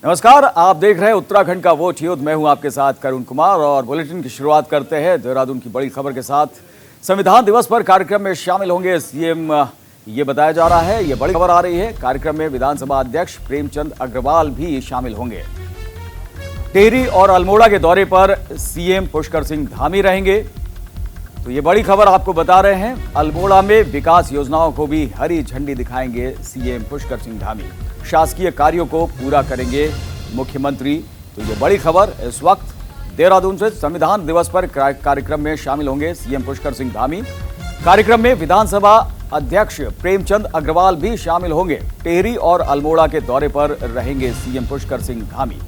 नमस्कार, आप देख रहे हैं उत्तराखंड का वोट युद्ध। मैं हूं आपके साथ करुण कुमार और बुलेटिन की शुरुआत करते हैं देहरादून की बड़ी खबर के साथ। संविधान दिवस पर कार्यक्रम में शामिल होंगे सीएम, ये बताया जा रहा है। ये बड़ी खबर आ रही है। कार्यक्रम में विधानसभा अध्यक्ष प्रेमचंद अग्रवाल भी शामिल होंगे। टिहरी और अल्मोड़ा के दौरे पर सीएम पुष्कर सिंह धामी रहेंगे। तो ये बड़ी खबर आपको बता रहे हैं। अल्मोड़ा में विकास योजनाओं को भी हरी झंडी दिखाएंगे सीएम पुष्कर सिंह धामी। शासकीय कार्यों को पूरा करेंगे मुख्यमंत्री। तो ये बड़ी खबर इस वक्त देहरादून से। संविधान दिवस पर कार्यक्रम में शामिल होंगे सीएम पुष्कर सिंह धामी। कार्यक्रम में विधानसभा अध्यक्ष प्रेमचंद अग्रवाल भी शामिल होंगे। टिहरी और अल्मोड़ा के दौरे पर रहेंगे सीएम पुष्कर सिंह धामी।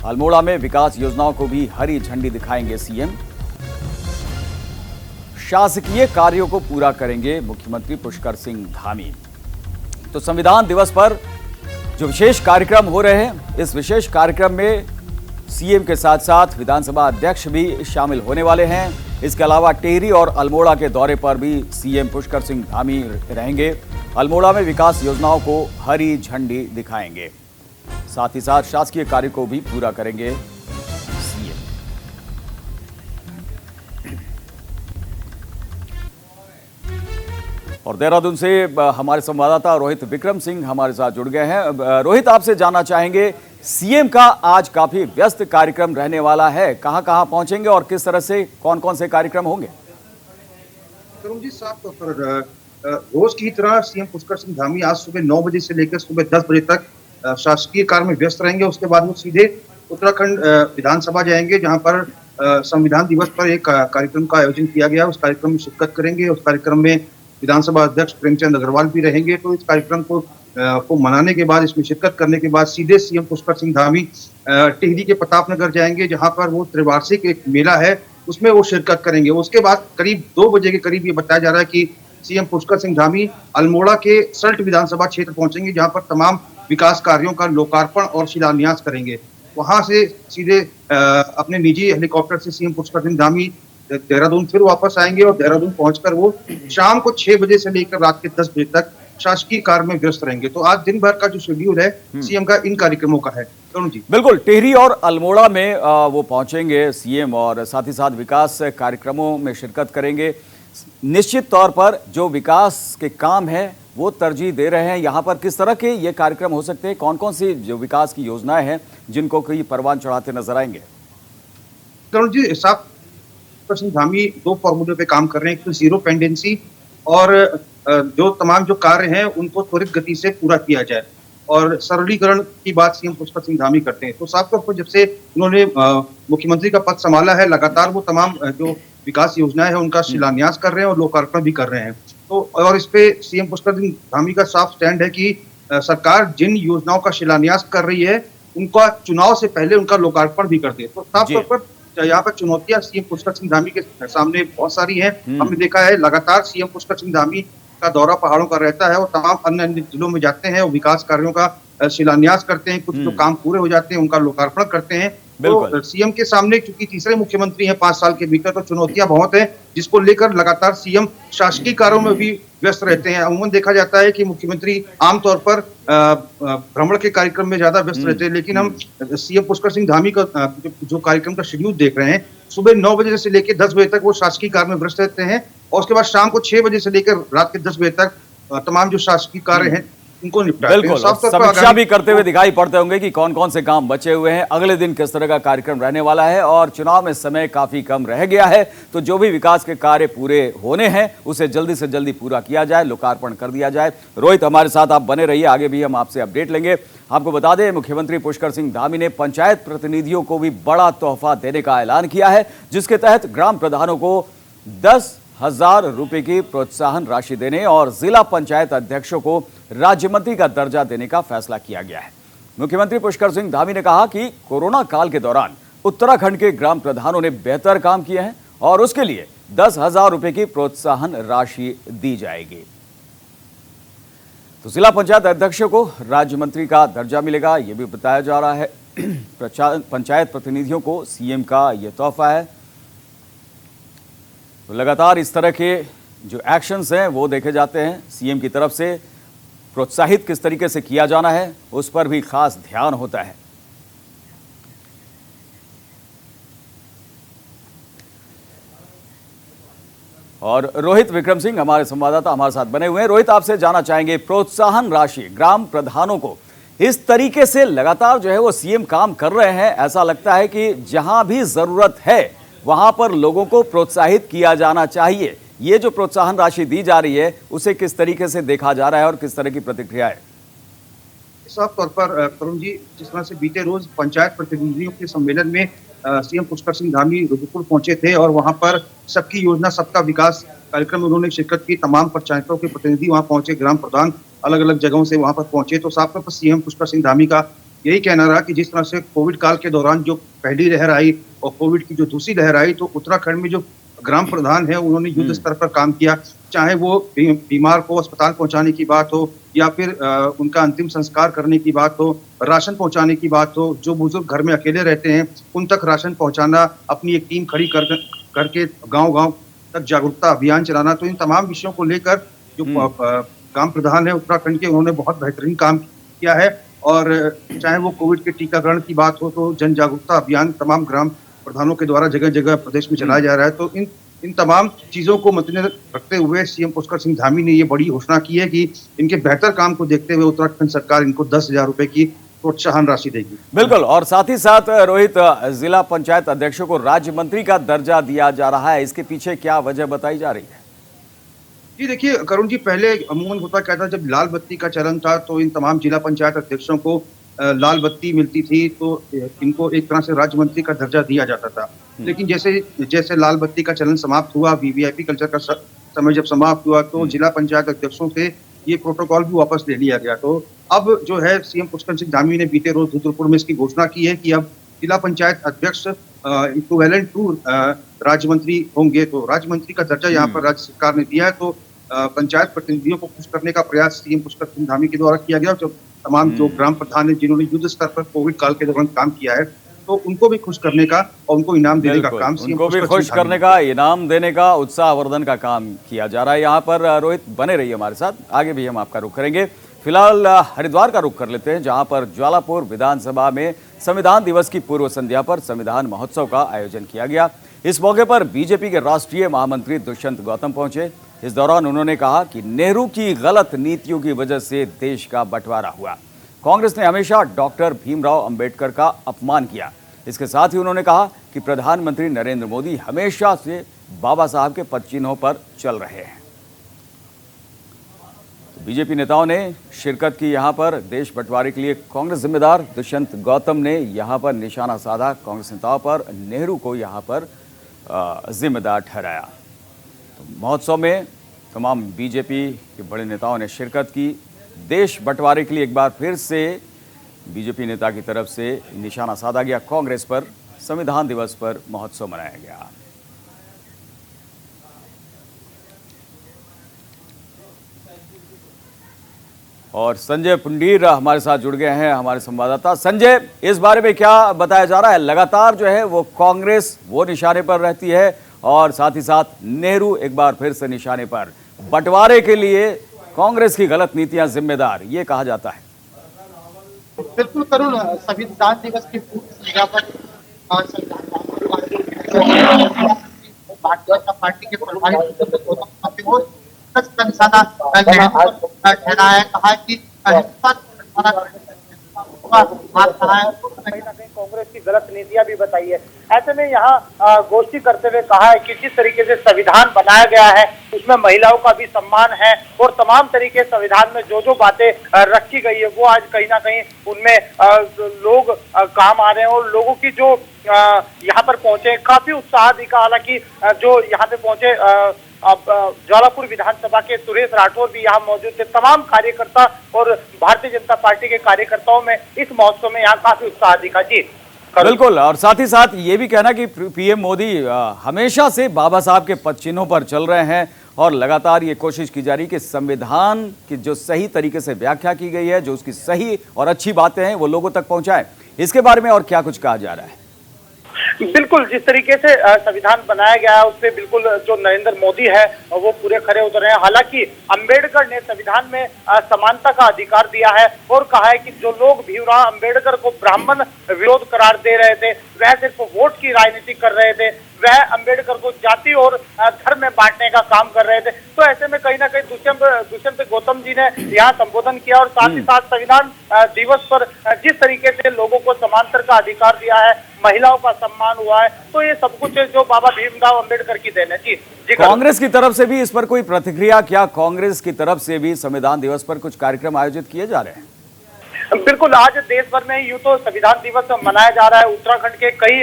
अल्मोड़ा में विकास योजनाओं को भी हरी झंडी दिखाएंगे सीएम। शासकीय कार्यों को पूरा करेंगे मुख्यमंत्री पुष्कर सिंह धामी। तो संविधान दिवस पर जो विशेष कार्यक्रम हो रहे हैं, इस विशेष कार्यक्रम में सीएम के साथ साथ विधानसभा अध्यक्ष भी शामिल होने वाले हैं। इसके अलावा टिहरी और अल्मोड़ा के दौरे पर भी सीएम पुष्कर सिंह धामी रहेंगे। अल्मोड़ा में विकास योजनाओं को हरी झंडी दिखाएंगे, साथ ही साथ शासकीय कार्य को भी पूरा करेंगे सीएम। और देहरादून से हमारे संवाददाता रोहित विक्रम सिंह हमारे साथ जुड़ गए हैं। रोहित, आपसे जानना चाहेंगे, सीएम का आज काफी व्यस्त कार्यक्रम रहने वाला है। कहां कहां पहुंचेंगे और किस तरह से कौन कौन से कार्यक्रम होंगे? करुण जी, साफ तौर पर रोज की तरह सीएम पुष्कर सिंह धामी आज सुबह 9 बजे से लेकर सुबह 10 बजे तक शासकीय कार्य में व्यस्त रहेंगे। उसके बाद वो सीधे उत्तराखंड विधानसभा जाएंगे, जहां पर संविधान दिवस पर एक कार्यक्रम का आयोजन किया गया। उस कार्यक्रम में शिरकत करेंगे। उस कार्यक्रम में विधानसभा अध्यक्ष प्रेमचंद अग्रवाल भी रहेंगे। तो इस कार्यक्रम को मनाने के बाद, इसमें शिरकत करने के बाद सीधे सीएम पुष्कर सिंह धामी टिहरी के प्रतापनगर जाएंगे, जहां पर वो त्रिवार्षिक एक मेला है, उसमें वो शिरकत करेंगे। उसके बाद करीब 2 बजे के करीब ये बताया जा रहा है कि सीएम पुष्कर सिंह धामी अल्मोड़ा के सल्ट विधानसभा क्षेत्र पहुंचेंगे, जहां पर तमाम विकास कार्यों का लोकार्पण और शिलान्यास करेंगे। वहां से सीधे अपने निजी हेलीकॉप्टर से सीएम पुष्कर सिंह धामी देहरादून फिर वापस आएंगे और देहरादून पहुंचकर वो शाम को 6 बजे से लेकर रात के 10 बजे तक शासकीय कार्य में व्यस्त रहेंगे। तो आज दिन भर का जो शेड्यूल है सीएम का इन कार्यक्रमों का है। करुण जी, बिल्कुल, टिहरी और अल्मोड़ा में वो पहुंचेंगे सीएम और साथ ही साथ विकास कार्यक्रमों में शिरकत करेंगे। निश्चित तौर पर जो विकास के काम है वो तरजीह दे रहे हैं। यहाँ पर किस तरह के ये कार्यक्रम हो सकते हैं? कौन कौन सी जो विकास की योजनाएं हैं जिनको कोई परवान चढ़ाते नजर आएंगे? करुण जी, साफ सिंह धामी 2 फॉर्मूले पे काम कर रहे हैं। एक तो जीरो पेंडेंसी और जो तमाम जो कार्य हैं उनको त्वरित गति से पूरा किया जाए, और सरलीकरण की बात सीएम पुष्कर सिंह धामी करते हैं। तो साफ तौर पर जब से उन्होंने मुख्यमंत्री का पद संभाला है, लगातार वो तमाम जो विकास योजनाएं हैं उनका शिलान्यास कर रहे हैं और लोकार्पण भी कर रहे हैं। तो और इस पे सीएम पुष्कर सिंह धामी का साफ स्टैंड है कि सरकार जिन योजनाओं का शिलान्यास कर रही है उनका चुनाव से पहले उनका लोकार्पण भी कर दे। तो साफ तौर पर यहाँ पर चुनौतियां सीएम पुष्कर सिंह धामी के सामने बहुत सारी हैं। हमने देखा है लगातार सीएम पुष्कर सिंह धामी का दौरा पहाड़ों का रहता है और तमाम अन्य जिलों में जाते हैं और विकास कार्यों का शिलान्यास करते हैं। कुछ जो काम पूरे हो जाते हैं उनका लोकार्पण करते हैं। तो सीएम के सामने, क्योंकि तीसरे मुख्यमंत्री हैं 5 साल के भीतर, तो चुनौतियां बहुत हैं, जिसको लेकर लगातार सीएम शासकीय कार्यों में भी व्यस्त रहते हैं। अमूमन देखा जाता है कि मुख्यमंत्री आमतौर पर भ्रमण के कार्यक्रम में ज्यादा व्यस्त रहते हैं, लेकिन हम सीएम पुष्कर सिंह धामी का जो कार्यक्रम का शेड्यूल देख रहे हैं, सुबह 9 बजे से लेकर 10 बजे तक वो शासकीय कार्य में व्यस्त रहते हैं, और उसके बाद शाम को 6 बजे से लेकर रात के 10 बजे तक तमाम जो शासकीय कार्य हैं उनको निपटाते हैं। बिल्कुल, समीक्षा भी करते हुए दिखाई पड़ते होंगे कि कौन कौन से काम बचे हुए हैं, अगले दिन किस तरह का कार्यक्रम रहने वाला है। और चुनाव में समय काफी कम रह गया है, तो जो भी विकास के कार्य पूरे होने हैं उसे जल्दी से जल्दी पूरा किया जाए, लोकार्पण कर दिया जाए। रोहित, हमारे साथ आप बने रहिए, आगे भी हम आपसे अपडेट लेंगे। आपको बता दें, मुख्यमंत्री पुष्कर सिंह धामी ने पंचायत प्रतिनिधियों को भी बड़ा तोहफा देने का ऐलान किया है, जिसके तहत ग्राम प्रधानों को 10,000 रुपए की प्रोत्साहन राशि देने और जिला पंचायत अध्यक्षों को राज्य मंत्री का दर्जा देने का फैसला किया गया है। मुख्यमंत्री पुष्कर सिंह धामी ने कहा कि कोरोना काल के दौरान उत्तराखंड के ग्राम प्रधानों ने बेहतर काम किए हैं और उसके लिए 10,000 रुपए की प्रोत्साहन राशि दी जाएगी। तो जिला पंचायत अध्यक्षों को राज्य मंत्री का दर्जा मिलेगा, यह भी बताया जा रहा है। पंचायत प्रतिनिधियों को सीएम का यह तोहफा है। तो लगातार इस तरह के जो एक्शंस हैं वो देखे जाते हैं सीएम की तरफ से। प्रोत्साहित किस तरीके से किया जाना है उस पर भी खास ध्यान होता है। और रोहित विक्रम सिंह हमारे संवाददाता हमारे साथ बने हुए हैं। रोहित, आपसे जानना चाहेंगे, प्रोत्साहन राशि ग्राम प्रधानों को इस तरीके से लगातार जो है वो सीएम काम कर रहे हैं। ऐसा लगता है कि जहां भी जरूरत है वहां पर लोगों को प्रोत्साहित किया जाना चाहिए। ये जो प्रोत्साहन राशि दी जा रही है उसे किस तरीके से देखा जा रहा है और किस तरह की प्रतिक्रिया है? साफ तौर पर करुण जी, जिस तरह से बीते रोज पंचायत प्रतिनिधियों के सम्मेलन में सीएम पुष्कर सिंह धामी रुद्रपुर पहुंचे थे और वहां पर सबकी योजना सबका विकास कार्यक्रम में उन्होंने शिरकत की। तमाम पंचायतों के प्रतिनिधि वहां पहुंचे, ग्राम प्रधान अलग अलग जगहों से वहां पर पहुंचे। तो साफ तौर पर सीएम पुष्कर सिंह धामी का यही कहना रहा कि जिस तरह से कोविड काल के दौरान जो पहली लहर आई और कोविड की जो दूसरी लहर आई, तो उत्तराखंड में जो ग्राम प्रधान है उन्होंने युद्ध स्तर पर काम किया। चाहे वो बीमार को अस्पताल पहुंचाने की बात हो या फिर उनका अंतिम संस्कार करने की बात हो, राशन पहुंचाने की बात हो, जो बुजुर्ग घर में अकेले रहते हैं उन तक राशन पहुंचाना, अपनी एक टीम खड़ी करके गांव-गांव तक जागरूकता अभियान चलाना। तो इन तमाम विषयों को लेकर जो ग्राम प्रधान है उत्तराखंड के, उन्होंने बहुत बेहतरीन काम किया है। और चाहे वो कोविड के टीकाकरण की बात हो तो जन जागरूकता अभियान तमाम ग्राम प्रधानों के द्वारा जगह जगह प्रदेश में चलाया जा रहा है। तो इन तमाम चीजों को मद्देनजर रखते हुए सीएम पुष्कर सिंह धामी ने ये बड़ी घोषणा की है कि इनके बेहतर काम को देखते हुए उत्तराखंड सरकार इनको 10,000 रुपए की प्रोत्साहन राशि देगी। बिल्कुल, और साथ ही साथ रोहित, जिला पंचायत अध्यक्षों को राज्य मंत्री का दर्जा दिया जा रहा है, इसके पीछे क्या वजह बताई जा रही है? जी देखिए करुण जी, पहले अमूमन होता क्या था, जब लाल बत्ती का चलन था तो इन तमाम जिला पंचायत अध्यक्षों को लाल बत्ती मिलती थी तो इनको एक तरह से राज्य मंत्री का दर्जा दिया जाता था। लेकिन जैसे जैसे लाल बत्ती का चलन समाप्त हुआ, वीवीआईपी कल्चर का समय जब समाप्त हुआ, तो जिला पंचायत अध्यक्षों से ये प्रोटोकॉल भी वापस ले लिया गया। तो अब जो है सीएम पुष्कर सिंह धामी ने बीते रोज रुद्रपुर में इसकी घोषणा की है कि अब जिला पंचायत अध्यक्ष इक्विवेलेंट टू राज्य मंत्री होंगे। तो राज्य मंत्री का दर्जा यहाँ पर राज्य सरकार ने दिया है। तो पंचायत प्रतिनिधियों को खुश करने का प्रयास सीएम पुष्कर सिंह धामी के द्वारा किया गया। जो तमाम जो ग्राम प्रधान है जिन्होंने युद्ध स्तर पर कोविड काल के दौरान काम किया है, तो उनको भी खुश करने का और उनको इनाम देने का काम उनको भी खुश करने का, इनाम देने का, उत्साहवर्धन का काम किया जा रहा है यहाँ पर। रोहित, बने रहिए हमारे साथ, आगे भी हम आपका रुख करेंगे। फिलहाल हरिद्वार का रुख कर लेते हैं, जहां पर ज्वालापुर विधानसभा में संविधान दिवस की पूर्व संध्या पर संविधान महोत्सव का आयोजन किया गया। इस मौके पर बीजेपी के राष्ट्रीय महामंत्री दुष्यंत गौतम पहुंचे। इस दौरान उन्होंने कहा कि नेहरू की गलत नीतियों की वजह से देश का बंटवारा हुआ। कांग्रेस ने हमेशा डॉक्टर भीमराव अंबेडकर का अपमान किया। इसके साथ ही उन्होंने कहा कि प्रधानमंत्री नरेंद्र मोदी हमेशा से बाबा साहब के पदचिन्हों पर चल रहे हैं। तो बीजेपी नेताओं ने शिरकत की यहाँ पर। देश बंटवारे के लिए कांग्रेस जिम्मेदार दुष्यंत गौतम ने यहाँ पर निशाना साधा कांग्रेस नेताओं पर, नेहरू को यहाँ पर जिम्मेदार ठहराया। तो महोत्सव में तमाम बीजेपी के बड़े नेताओं ने शिरकत की। देश बंटवारे के लिए एक बार फिर से बीजेपी नेता की तरफ से निशाना साधा गया कांग्रेस पर। संविधान दिवस पर महोत्सव मनाया गया। और संजय पुंडीर हमारे साथ जुड़ गए हैं, हमारे संवाददाता। संजय, इस बारे में क्या बताया जा रहा है? लगातार जो है वो कांग्रेस वो निशाने पर रहती है और साथ ही साथ नेहरू एक बार फिर से निशाने पर। बंटवारे के लिए कांग्रेस की गलत नीतियां जिम्मेदार, ये कहा जाता है। बिल्कुल करुण, संविधान दिवस की पूर्व संध्या पर भारतीय जनता पार्टी के प्रभारी ठहराया, कहा कि कांग्रेस की गलत नीतियां भी बताई है। ऐसे में यहाँ गोष्ठी करते हुए कहा है कि जिस तरीके से संविधान बनाया गया है उसमें महिलाओं का भी सम्मान है और तमाम तरीके संविधान में जो जो बातें रखी गई है वो आज कहीं ना कहीं उनमें लोग काम आ रहे हैं और लोगों की जो यहाँ पर पहुंचे काफी उत्साह दिखा। हालांकि जो यहाँ पे पहुंचे अब ज्वालापुर विधानसभा के सुरेश राठौर भी यहाँ मौजूद थे। तमाम कार्यकर्ता और भारतीय जनता पार्टी के कार्यकर्ताओं में इस महोत्सव में यहाँ काफी उत्साह दिखा। जी बिल्कुल, और साथ ही साथ ये भी कहना कि पीएम मोदी हमेशा से बाबा साहब के पदचिन्हों पर चल रहे हैं और लगातार ये कोशिश की जा रही है कि संविधान की जो सही तरीके से व्याख्या की गई है, जो उसकी सही और अच्छी बातें हैं वो लोगों तक पहुंचाएं। इसके बारे में और क्या कुछ कहा जा रहा है? बिल्कुल, जिस तरीके से संविधान बनाया गया है उससे बिल्कुल जो नरेंद्र मोदी है वो पूरे खरे उतर रहे हैं। हालांकि अंबेडकर ने संविधान में समानता का अधिकार दिया है और कहा है कि जो लोग भीमराव अंबेडकर को ब्राह्मण विरोध करार दे रहे थे वह सिर्फ वोट की राजनीति कर रहे थे। वह अंबेडकर को जाति और धर्म में बांटने का काम कर रहे थे। तो ऐसे में कहीं ना कहीं दुष्यंत गौतम जी ने यहाँ संबोधन किया और साथ ही साथ संविधान दिवस पर जिस तरीके से लोगों को समानता का अधिकार दिया है, महिलाओं का सम्मान हुआ है, तो ये सब कुछ जो बाबा भीमराव अंबेडकर की देन है। जी कांग्रेस की तरफ से भी इस पर कोई प्रतिक्रिया? क्या कांग्रेस की तरफ से भी संविधान दिवस पर कुछ कार्यक्रम आयोजित किए जा रहे हैं? बिल्कुल, आज देश भर में यूं तो संविधान दिवस मनाया जा रहा है। उत्तराखंड के कई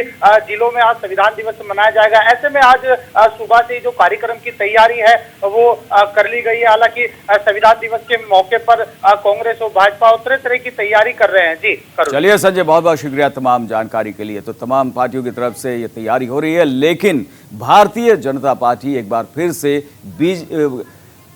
जिलों में आज संविधान दिवस मनाया जाएगा। ऐसे में आज सुबह से जो कार्यक्रम की तैयारी है वो कर ली गई है। हालांकि संविधान दिवस के मौके पर कांग्रेस और भाजपा और तरह तरह की तैयारी कर रहे हैं। जी चलिए संजय, बहुत बहुत शुक्रिया तमाम जानकारी के लिए। तो तमाम पार्टियों की तरफ से ये तैयारी हो रही है, लेकिन भारतीय जनता पार्टी एक बार फिर से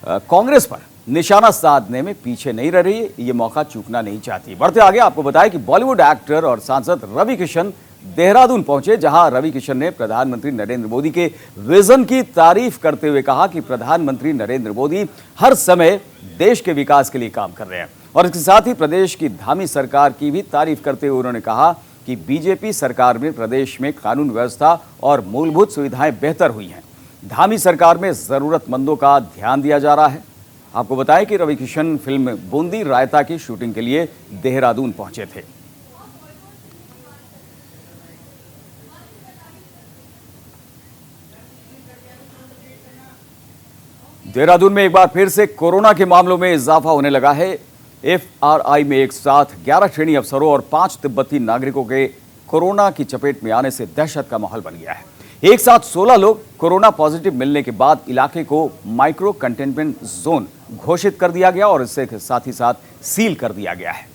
कांग्रेस पर निशाना साधने में पीछे नहीं रह रही है। ये मौका चूकना नहीं चाहती। बढ़ते आगे आपको बताएं कि बॉलीवुड एक्टर और सांसद रवि किशन देहरादून पहुंचे, जहां रवि किशन ने प्रधानमंत्री नरेंद्र मोदी के विजन की तारीफ करते हुए कहा कि प्रधानमंत्री नरेंद्र मोदी हर समय देश के विकास के लिए काम कर रहे हैं। और इसके साथ ही प्रदेश की धामी सरकार की भी तारीफ करते हुए उन्होंने कहा कि बीजेपी सरकार में प्रदेश में कानून व्यवस्था और मूलभूत सुविधाएं बेहतर हुई हैं। धामी सरकार में जरूरतमंदों का ध्यान दिया जा रहा है। आपको बताएं कि रवि किशन फिल्म बूंदी रायता की शूटिंग के लिए देहरादून पहुंचे थे। देहरादून में एक बार फिर से कोरोना के मामलों में इजाफा होने लगा है। एफआरआई में एक साथ 11 श्रेणी अफसरों और 5 तिब्बती नागरिकों के कोरोना की चपेट में आने से दहशत का माहौल बन गया है। एक साथ 16 लोग कोरोना पॉजिटिव मिलने के बाद इलाके को माइक्रो कंटेनमेंट जोन घोषित कर दिया गया और इससे साथ ही साथ सील कर दिया गया है।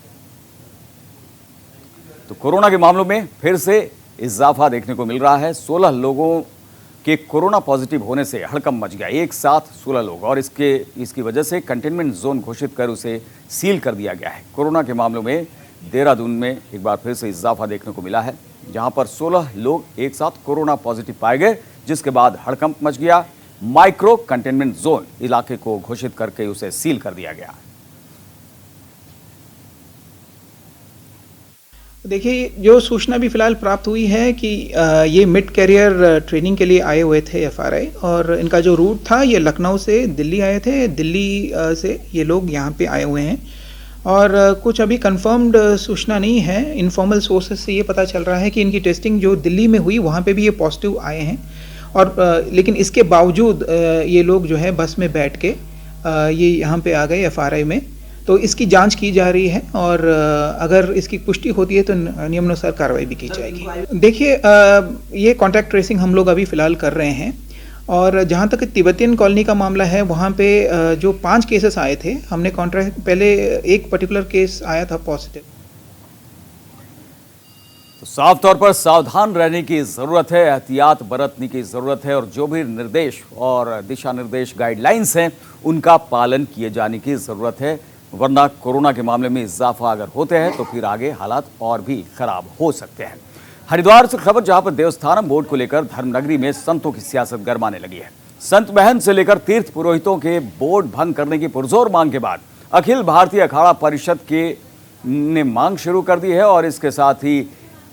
तो कोरोना के मामलों में फिर से इजाफा देखने को मिल रहा है। 16 लोगों के कोरोना पॉजिटिव होने से हड़कंप मच गया। एक साथ 16 लोग, और इसकी वजह से कंटेनमेंट जोन घोषित कर उसे सील कर दिया गया है। कोरोना के मामलों में देहरादून में एक बार फिर से इजाफा देखने को मिला है, जहां पर 16 लोग एक साथ कोरोना पॉजिटिव पाए गए, जिसके बाद हड़कंप मच गया। माइक्रो कंटेनमेंट जोन इलाके को घोषित करके उसे सील कर दिया गया। देखिए, जो सूचना भी फिलहाल प्राप्त हुई है कि ये मिड कैरियर ट्रेनिंग के लिए आए हुए थे एफआरआई, और इनका जो रूट था ये लखनऊ से दिल्ली आए थे। दिल्ली से ये लोग यहाँ पे आए हुए हैं और कुछ अभी कंफर्म्ड सूचना नहीं है। इनफॉर्मल सोर्सेज से ये पता चल रहा है कि इनकी टेस्टिंग जो दिल्ली में हुई वहाँ पे भी ये पॉजिटिव आए हैं, और लेकिन इसके बावजूद ये लोग जो है बस में बैठ के ये यहाँ पे आ गए एफआरआई में। तो इसकी जांच की जा रही है और अगर इसकी पुष्टि होती है तो नियमानुसार कार्रवाई भी की जाएगी। देखिए, ये कॉन्टैक्ट ट्रेसिंग हम लोग अभी फ़िलहाल कर रहे हैं, और जहाँ तक तिब्बतियन कॉलोनी का मामला है वहाँ पे जो 5 केसेस आए थे, हमने कॉन्ट्रैक्ट पहले एक पर्टिकुलर केस आया था पॉजिटिव। तो साफ तौर पर सावधान रहने की ज़रूरत है, एहतियात बरतने की ज़रूरत है, और जो भी निर्देश और दिशा निर्देश गाइडलाइंस हैं उनका पालन किए जाने की ज़रूरत है, वरना कोरोना के मामले में इजाफा अगर होते हैं तो फिर आगे हालात और भी खराब हो सकते हैं। हरिद्वार से खबर, जहां पर देवस्थानम बोर्ड को लेकर धर्मनगरी में संतों की सियासत गरमाने लगी है। संत महंत से लेकर तीर्थ पुरोहितों के बोर्ड भंग करने की पुरजोर मांग के बाद अखिल भारतीय अखाड़ा परिषद ने मांग शुरू कर दी है, और इसके साथ ही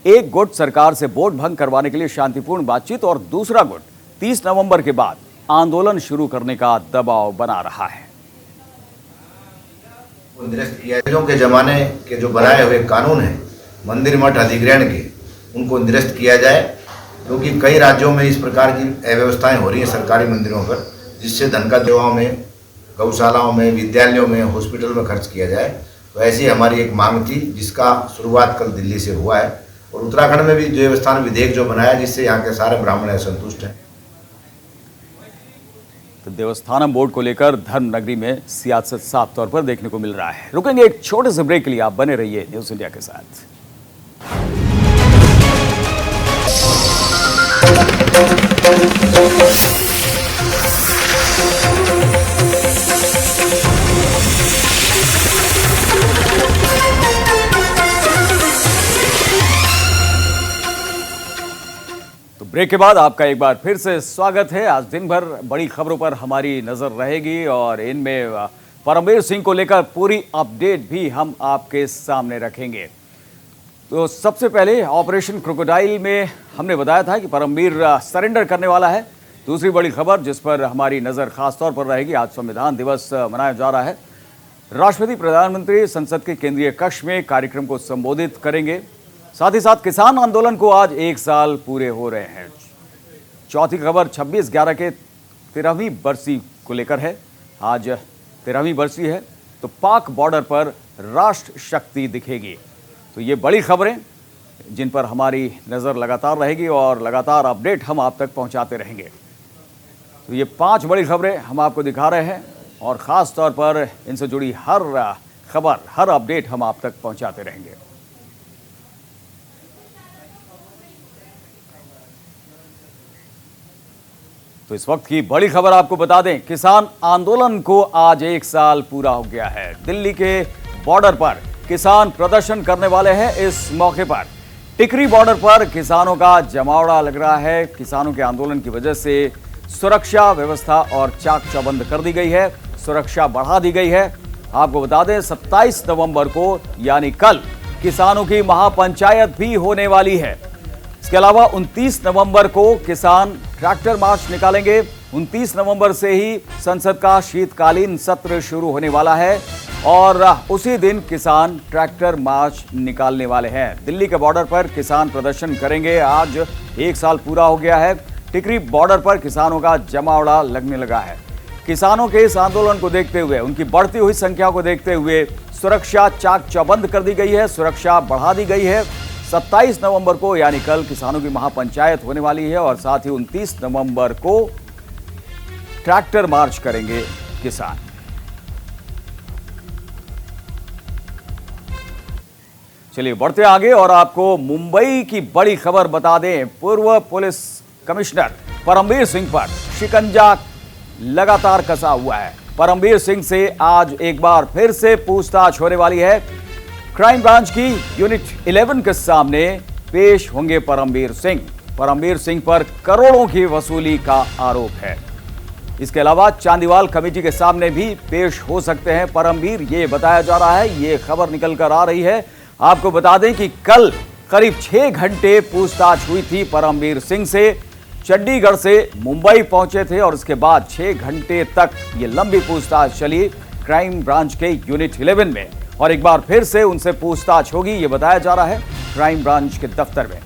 एक गुट सरकार से बोर्ड भंग करवाने के लिए शांतिपूर्ण बातचीत और दूसरा गुट 30 नवंबर के बाद आंदोलन शुरू करने का दबाव बना रहा है। निरस्त किया के जमाने के जो बनाए हुए कानून हैं मंदिर मठ अधिग्रहण के, उनको निरस्त किया जाए, क्योंकि कई राज्यों में इस प्रकार की अव्यवस्थाएं हो रही हैं सरकारी मंदिरों पर, जिससे धन का सेवाओं में, गौशालाओं में, विद्यालयों में, हॉस्पिटल में खर्च किया जाए। तो ऐसी हमारी एक मांग थी, जिसका शुरुआत कल दिल्ली से हुआ है, और उत्तराखंड में भी देवस्थान विधेयक जो बनाया, जिससे यहाँ के सारे ब्राह्मण संतुष्ट हैं। तो देवस्थानम बोर्ड को लेकर धर्मनगरी में सियासत साफ तौर पर देखने को मिल रहा है। रुकेंगे एक छोटे से ब्रेक के लिए, आप बने रहिए न्यूज़ इंडिया के साथ। तो ब्रेक के बाद आपका एक बार फिर से स्वागत है। आज दिन भर बड़ी खबरों पर हमारी नजर रहेगी, और इनमें परमवीर सिंह को लेकर पूरी अपडेट भी हम आपके सामने रखेंगे। तो सबसे पहले ऑपरेशन क्रोकोडाइल में हमने बताया था कि परमवीर सरेंडर करने वाला है। दूसरी बड़ी खबर जिस पर हमारी नज़र खास तौर पर रहेगी, आज संविधान दिवस मनाया जा रहा है। राष्ट्रपति प्रधानमंत्री संसद के केंद्रीय कक्ष में कार्यक्रम को संबोधित करेंगे। साथ ही साथ किसान आंदोलन को आज 1 साल पूरे हो रहे हैं। चौथी खबर 26/11 के 13वीं बरसी को लेकर है। आज 13वीं बरसी है तो पाक बॉर्डर पर राष्ट्र शक्ति दिखेगी। तो ये बड़ी खबरें जिन पर हमारी नज़र लगातार रहेगी और लगातार अपडेट हम आप तक पहुंचाते रहेंगे। तो ये 5 बड़ी खबरें हम आपको दिखा रहे हैं और ख़ास तौर पर इनसे जुड़ी हर खबर, हर अपडेट हम आप तक पहुंचाते रहेंगे। तो इस वक्त की बड़ी खबर आपको बता दें, किसान आंदोलन को आज 1 साल पूरा हो गया है। दिल्ली के बॉर्डर पर किसान प्रदर्शन करने वाले हैं। इस मौके पर टिकरी बॉर्डर पर किसानों का जमावड़ा लग रहा है। किसानों के आंदोलन की वजह से सुरक्षा व्यवस्था और चाक चौबंद कर दी गई है, सुरक्षा बढ़ा दी गई है। आपको बता दें 27 नवंबर को यानी कल किसानों की महापंचायत भी होने वाली है। इसके अलावा 29 नवंबर को किसान ट्रैक्टर मार्च निकालेंगे। 29 नवंबर से ही संसद का शीतकालीन सत्र शुरू होने वाला है और उसी दिन किसान ट्रैक्टर मार्च निकालने वाले हैं। दिल्ली के बॉर्डर पर किसान प्रदर्शन करेंगे। आज 1 साल पूरा हो गया है। टिकरी बॉर्डर पर किसानों का जमावड़ा लगने लगा है। किसानों के इस आंदोलन को देखते हुए, उनकी बढ़ती हुई संख्या को देखते हुए सुरक्षा चाक चौबंद कर दी गई है, सुरक्षा बढ़ा दी गई है। 27 नवंबर को यानी कल किसानों की महापंचायत होने वाली है और साथ ही 29 नवंबर को ट्रैक्टर मार्च करेंगे किसान। चलिए बढ़ते आगे और आपको मुंबई की बड़ी खबर बता दें। पूर्व पुलिस कमिश्नर परमवीर सिंह पर शिकंजा लगातार कसा हुआ है। परमवीर सिंह से आज एक बार फिर से पूछताछ होने वाली है। क्राइम ब्रांच की यूनिट 11 के सामने पेश होंगे परमवीर सिंह। परमवीर सिंह पर करोड़ों की वसूली का आरोप है। इसके अलावा चांदीवाल कमेटी के सामने भी पेश हो सकते हैं परमवीर, ये बताया जा रहा है। ये खबर निकल कर आ रही है। आपको बता दें कि कल करीब 6 घंटे पूछताछ हुई थी परमवीर सिंह से। चंडीगढ़ से मुंबई पहुंचे थे और उसके बाद 6 घंटे तक ये लंबी पूछताछ चली क्राइम ब्रांच के यूनिट 11 में और एक बार फिर से उनसे पूछताछ होगी, ये बताया जा रहा है क्राइम ब्रांच के दफ्तर में।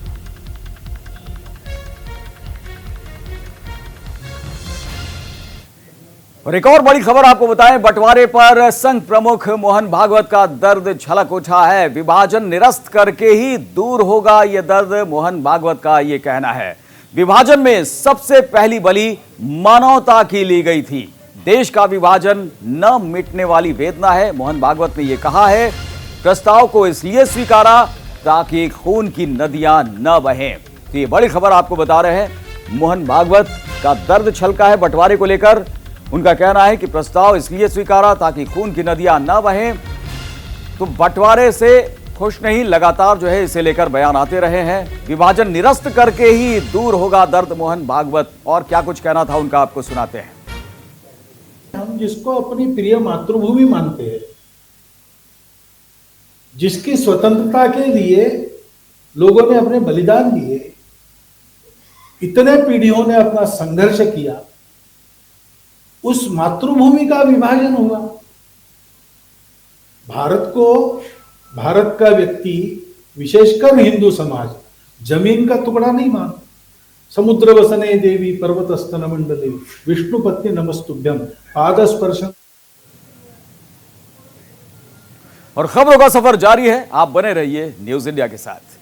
और एक और बड़ी खबर आपको बताएं, बंटवारे पर संघ प्रमुख मोहन भागवत का दर्द झलक उठा है। विभाजन निरस्त करके ही दूर होगा यह दर्द, मोहन भागवत का यह कहना है। विभाजन में सबसे पहली बलि मानवता की ली गई थी। देश का विभाजन न मिटने वाली वेदना है, मोहन भागवत ने यह कहा है। प्रस्ताव को इसलिए स्वीकारा ताकि खून की नदियां न बहें। तो ये बड़ी खबर आपको बता रहे हैं। मोहन भागवत का दर्द छलका है बंटवारे को लेकर। उनका कहना है कि प्रस्ताव इसलिए स्वीकारा ताकि खून की नदियां न बहें। तो बंटवारे से खुश नहीं, लगातार जो है इसे लेकर बयान आते रहे हैं। विभाजन निरस्त करके ही दूर होगा दर्द, मोहन भागवत। और क्या कुछ कहना था उनका, आपको सुनाते हैं। हम जिसको अपनी प्रिय मातृभूमि मानते हैं, जिसकी स्वतंत्रता के लिए लोगों ने अपने बलिदान दिए, इतने पीढ़ियों ने अपना संघर्ष किया, उस मातृभूमि का विभाजन हुआ। भारत का व्यक्ति, विशेषकर हिंदू समाज, जमीन का टुकड़ा नहीं मानता। समुद्र वसने देवी पर्वतस्तन मंडले विष्णु पत्नी नमस्तुभ्यम पादस्पर्श। और खबरों का सफर जारी है, आप बने रहिए न्यूज इंडिया के साथ।